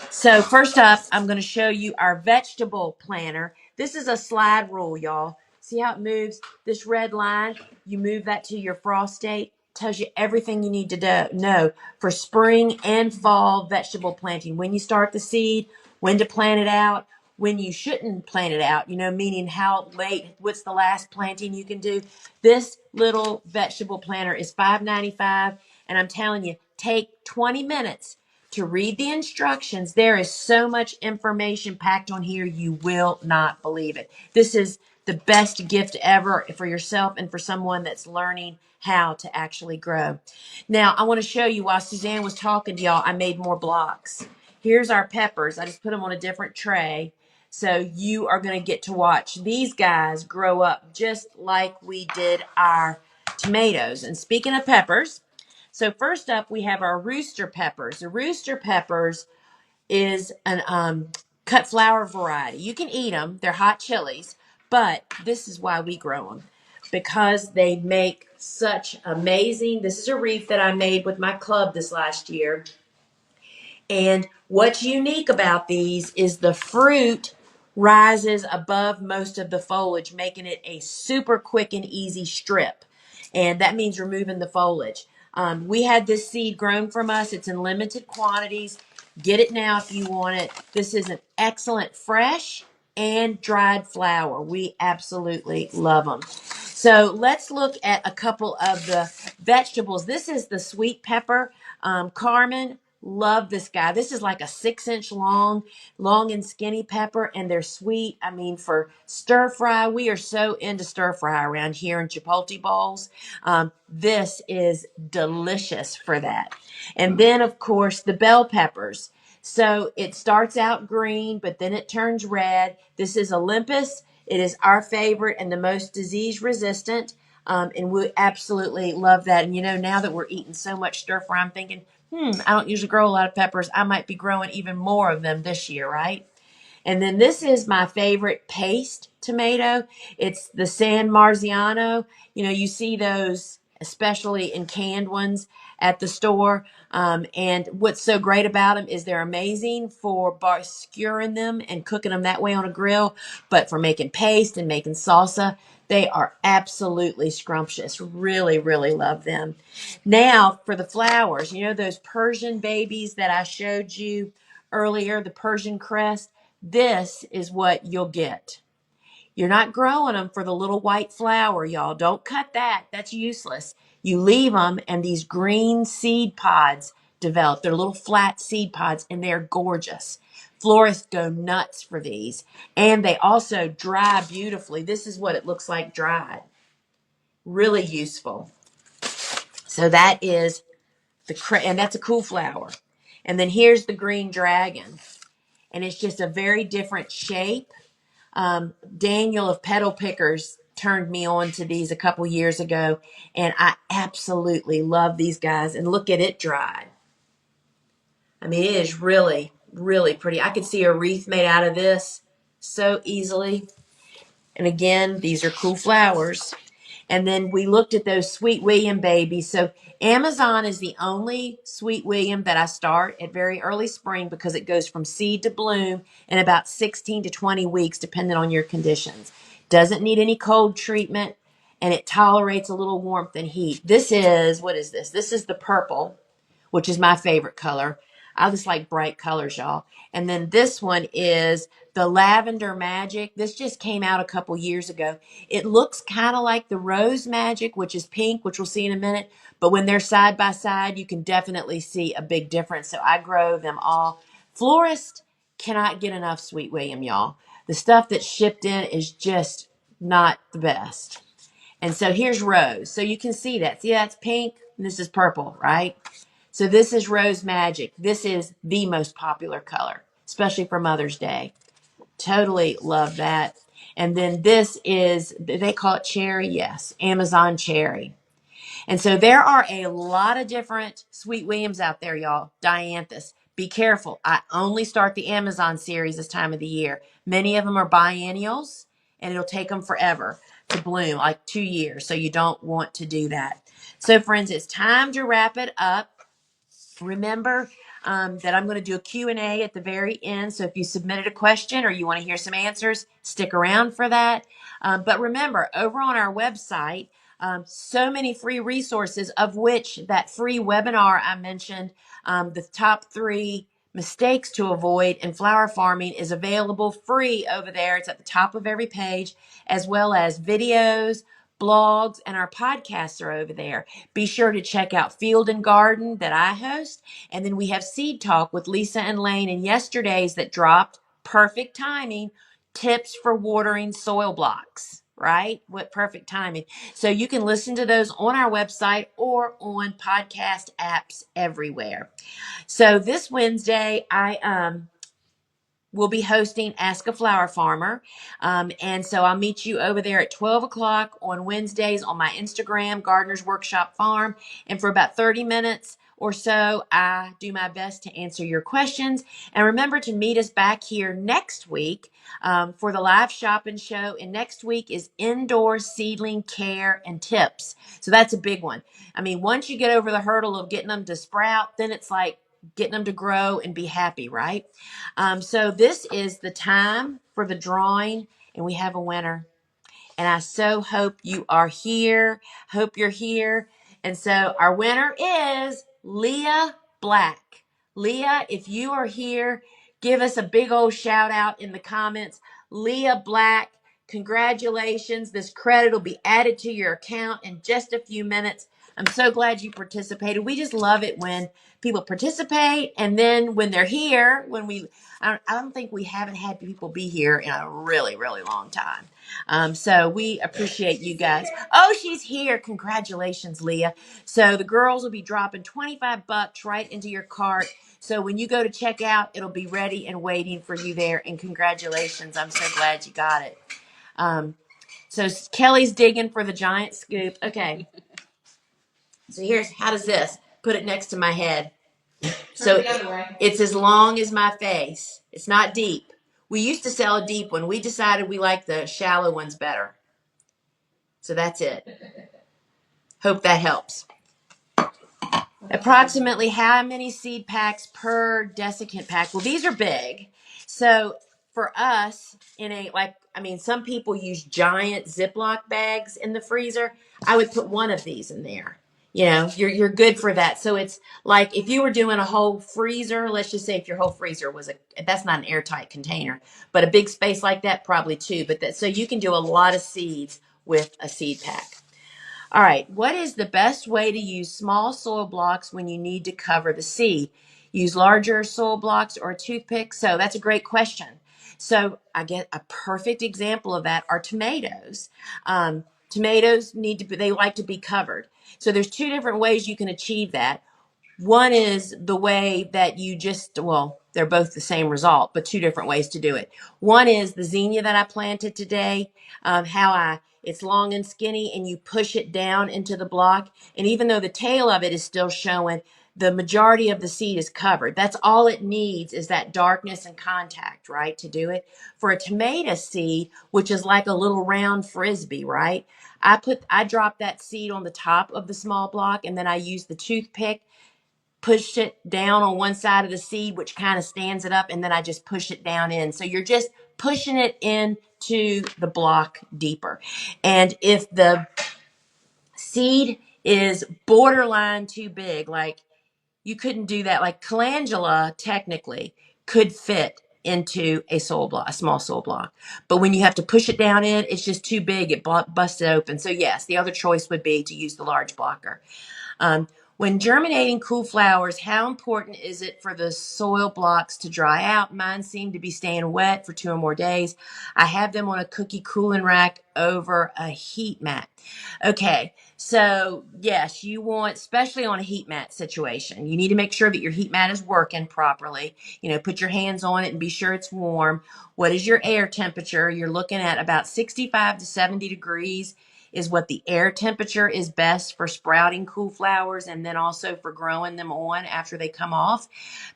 So first up, I'm going to show you our vegetable planter. This is a slide rule, y'all. See how it moves? This red line, you move that to your frost date. Tells you everything you need to know for spring and fall vegetable planting. When you start the seed, when to plant it out, when you shouldn't plant it out, meaning how late, what's the last planting you can do. This little vegetable planter is $5.95, and I'm telling you, take 20 minutes to read the instructions. There is so much information packed on here, you will not believe it. This is the best gift ever for yourself and for someone that's learning how to actually grow. Now, I want to show you while Suzanne was talking to y'all, I made more blocks. Here's our peppers. I just put them on a different tray. So you are going to get to watch these guys grow up just like we did our tomatoes. And speaking of peppers, so first up, we have our rooster peppers. The rooster peppers is an cut flower variety. You can eat them. They're hot chilies, but this is why we grow them, because they make such amazing. This is a wreath that I made with my club this last year. And what's unique about these is the fruit rises above most of the foliage, making it a super quick and easy strip. And that means removing the foliage. We had this seed grown from us. It's in limited quantities. Get it now if you want it. This is an excellent fresh and dried flower. We absolutely love them. So let's look at a couple of the vegetables. This is the sweet pepper. Carmen, love this guy. This is like a 6-inch long and skinny pepper, and they're sweet. I mean, for stir fry, we are so into stir fry around here in Chipotle bowls. This is delicious for that. And then, of course, the bell peppers. So it starts out green, but then it turns red. This is Olympus. It is our favorite and the most disease resistant. And we absolutely love that. And now that we're eating so much stir fry, I'm thinking, I don't usually grow a lot of peppers. I might be growing even more of them this year, right? And then this is my favorite paste tomato. It's the San Marziano. You see those, especially in canned ones at the store. And what's so great about them is they're amazing for skewering them and cooking them that way on a grill. But for making paste and making salsa, they are absolutely scrumptious. Really, really love them. Now for the flowers, those Persian babies that I showed you earlier, the Persian crest. This is what you'll get. You're not growing them for the little white flower, y'all. Don't cut that. That's useless. You leave them, and these green seed pods develop. They're little flat seed pods, and they're gorgeous. Florists go nuts for these. And they also dry beautifully. This is what it looks like dried. Really useful. So that is and that's a cool flower. And then here's the green dragon. And it's just a very different shape. Daniel of Petal Pickers turned me on to these a couple years ago, and I absolutely love these guys. And look at it dried. I mean, it is really, really pretty. I could see a wreath made out of this so easily. And again, these are cool flowers. And then we looked at those Sweet William babies. So Amazon is the only Sweet William that I start at very early spring because it goes from seed to bloom in about 16 to 20 weeks, depending on your conditions. Doesn't need any cold treatment, and it tolerates a little warmth and heat. What is this? This is the purple, which is my favorite color. I just like bright colors, y'all. And then this one is the Lavender Magic. This just came out a couple years ago. It looks kind of like the Rose Magic, which is pink, which we'll see in a minute. But when they're side by side, you can definitely see a big difference. So I grow them all. Florist cannot get enough Sweet William, y'all. The stuff that's shipped in is just not the best. And so here's Rose. So you can see that. See, that's pink, and this is purple, right? So this is Rose Magic. This is the most popular color, especially for Mother's Day. Totally love that. And then this is, they call it cherry? Yes, Amazon cherry. And so there are a lot of different Sweet Williams out there, y'all. Dianthus. Be careful. I only start the Amazon series this time of the year. Many of them are biennials, and it'll take them forever to bloom, like 2 years. So you don't want to do that. So friends, it's time to wrap it up. Remember that I'm going to do a Q&A at the very end. So if you submitted a question or you want to hear some answers, stick around for that. But remember, over on our website, so many free resources, of which that free webinar I mentioned, the top 3 mistakes to avoid in flower farming, is available free over there. It's at the top of every page, as well as videos, blogs, and our podcasts are over there. Be sure to check out Field and Garden that I host. And then we have Seed Talk with Lisa and Lane, and yesterday's that dropped. Perfect timing. Tips for watering soil blocks, right? What perfect timing. So you can listen to those on our website or on podcast apps everywhere. So this Wednesday, we'll be hosting Ask a Flower Farmer. And so I'll meet you over there at 12 o'clock on Wednesdays on my Instagram, Gardener's Workshop Farm. And for about 30 minutes or so, I do my best to answer your questions. And remember to meet us back here next week for the live shopping show. And next week is indoor seedling care and tips. So that's a big one. I mean, once you get over the hurdle of getting them to sprout, then it's like getting them to grow and be happy, right? So this is the time for the drawing, and we have a winner. And I so hope you are here. Hope you're here. And so our winner is Leah Black. Leah, if you are here, give us a big old shout out in the comments. Leah Black, congratulations. This credit will be added to your account in just a few minutes. I'm so glad you participated. We just love it when people participate, and then when they're here, I don't think we haven't had people be here in a really, really long time. So we appreciate you guys. Oh, she's here. Congratulations, Leah. So the girls will be dropping $25 right into your cart. So when you go to check out, it'll be ready and waiting for you there. And congratulations. I'm so glad you got it. So Kelly's digging for the giant scoop. Okay. So here's, how does this? Put it next to my head. So it's as long as my face. It's not deep. We used to sell a deep one. We decided we like the shallow ones better. So that's it. Hope that helps. Approximately how many seed packs per desiccant pack? Well, these are big. So for us, some people use giant Ziploc bags in the freezer. I would put one of these in there. You're good for that. So it's like if you were doing a whole freezer, let's just say if your whole freezer that's not an airtight container, but a big space like that, probably two. So you can do a lot of seeds with a seed pack. All right, what is the best way to use small soil blocks when you need to cover the seed? Use larger soil blocks or a toothpick? So that's a great question. So I get a perfect example of that are tomatoes. Tomatoes they like to be covered. So there's two different ways you can achieve that. One is the way that they're both the same result, but two different ways to do it. One is the zinnia that I planted today, it's long and skinny, and you push it down into the block. And even though the tail of it is still showing, the majority of the seed is covered. That's all it needs is that darkness and contact, right, to do it. For a tomato seed, which is like a little round frisbee, right? I drop that seed on the top of the small block, and then I use the toothpick, push it down on one side of the seed, which kind of stands it up, and then I just push it down in. So you're just pushing it into the block deeper. And if the seed is borderline too big, like you couldn't do that, like calendula technically could fit into a small soil block. But when you have to push it down in, it's just too big. It busts it open. So yes, the other choice would be to use the large blocker. When germinating cool flowers, how important is it for the soil blocks to dry out? Mine seem to be staying wet for 2 or more days. I have them on a cookie cooling rack over a heat mat. Okay, so yes, you want, especially on a heat mat situation, you need to make sure that your heat mat is working properly. Put your hands on it and be sure it's warm. What is your air temperature? You're looking at about 65 to 70 degrees is what the air temperature is best for sprouting cool flowers and then also for growing them on after they come off.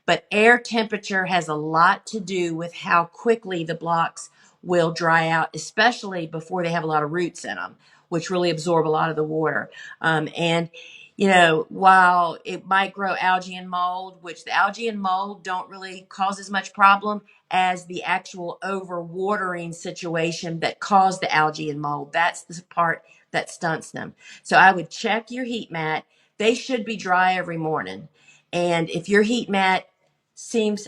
But air temperature has a lot to do with how quickly the blocks will dry out, especially before they have a lot of roots in them, which really absorb a lot of the water. While it might grow algae and mold, which the algae and mold don't really cause as much problem as the actual overwatering situation that caused the algae and mold. That's the part that stunts them. So I would check your heat mat. They should be dry every morning. And if your heat mat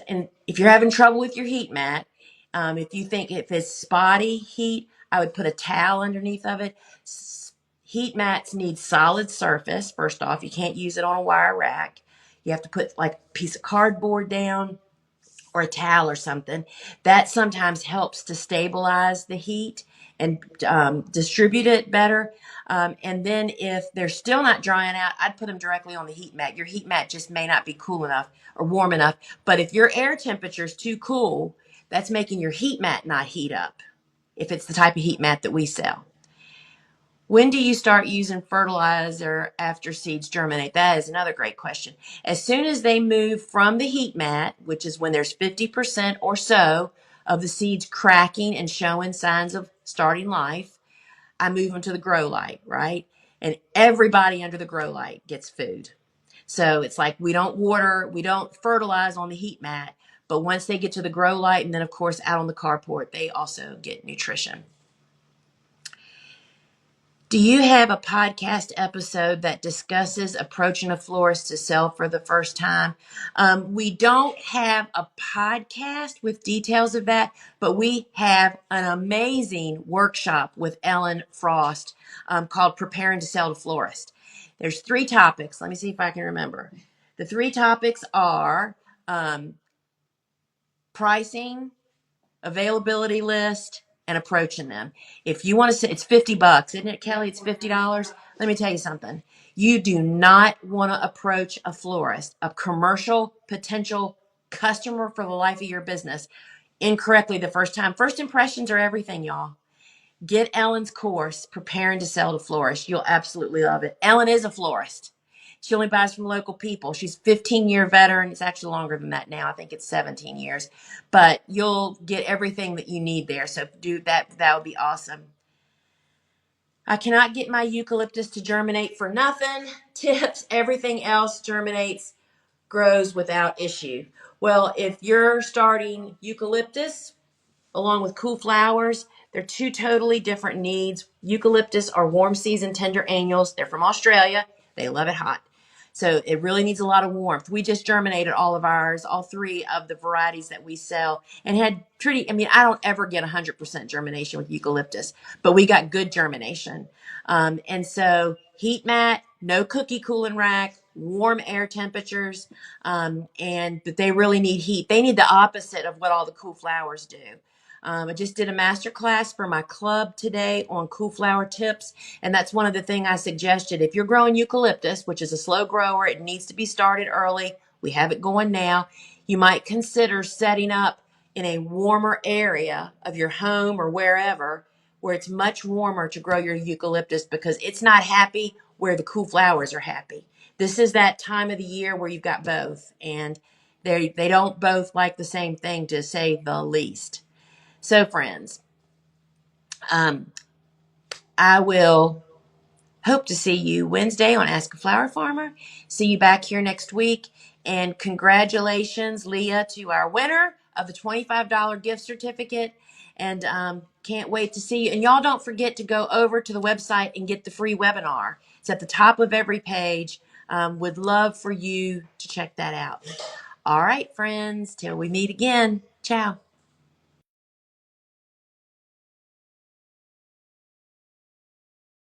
and if you're having trouble with your heat mat, if it's spotty heat, I would put a towel underneath of it. Heat mats need solid surface. First off, you can't use it on a wire rack. You have to put like a piece of cardboard down or a towel or something. That sometimes helps to stabilize the heat and distribute it better. And then if they're still not drying out, I'd put them directly on the heat mat. Your heat mat just may not be cool enough or warm enough. But if your air temperature is too cool, that's making your heat mat not heat up, if it's the type of heat mat that we sell. When do you start using fertilizer after seeds germinate? That is another great question. As soon as they move from the heat mat, which is when there's 50% or so of the seeds cracking and showing signs of starting life, I move them to the grow light, right? And everybody under the grow light gets food. So it's like we don't water, we don't fertilize on the heat mat, but once they get to the grow light and then of course out on the carport, they also get nutrition. Do you have a podcast episode that discusses approaching a florist to sell for the first time? We don't have a podcast with details of that, but we have an amazing workshop with Ellen Frost called Preparing to Sell to Florist. There's 3 topics. Let me see if I can remember. The 3 topics are pricing, availability list, and approaching them. If you want to say it's $50, isn't it, Kelly? It's $50. Let me tell you something. You do not want to approach a florist, a commercial potential customer for the life of your business, incorrectly the first time. First impressions are everything, y'all. Get Ellen's course, Preparing to Sell to Florists. You'll absolutely love it. Ellen is a florist. She only buys from local people. She's 15-year veteran. It's actually longer than that now. I think it's 17 years. But you'll get everything that you need there. So do that. That would be awesome. I cannot get my eucalyptus to germinate for nothing. Tips. Everything else germinates, grows without issue. Well, if you're starting eucalyptus along with cool flowers, they're 2 totally different needs. Eucalyptus are warm season tender annuals. They're from Australia. They love it hot. So it really needs a lot of warmth. We just germinated all of ours, all 3 of the varieties that we sell, and had pretty, I mean, I don't ever get 100% germination with eucalyptus, but we got good germination. And so heat mat, no cookie cooling rack, warm air temperatures, but they really need heat. They need the opposite of what all the cool flowers do. I just did a master class for my club today on cool flower tips. And that's one of the things I suggested. If you're growing eucalyptus, which is a slow grower, it needs to be started early. We have it going now. You might consider setting up in a warmer area of your home or wherever where it's much warmer to grow your eucalyptus because it's not happy where the cool flowers are happy. This is that time of the year where you've got both. And they don't both like the same thing, to say the least. So, friends, I will hope to see you Wednesday on Ask a Flower Farmer. See you back here next week. And congratulations, Leah, to our winner of the $25 gift certificate. And can't wait to see you. And y'all don't forget to go over to the website and get the free webinar. It's at the top of every page. Would love for you to check that out. All right, friends, till we meet again. Ciao.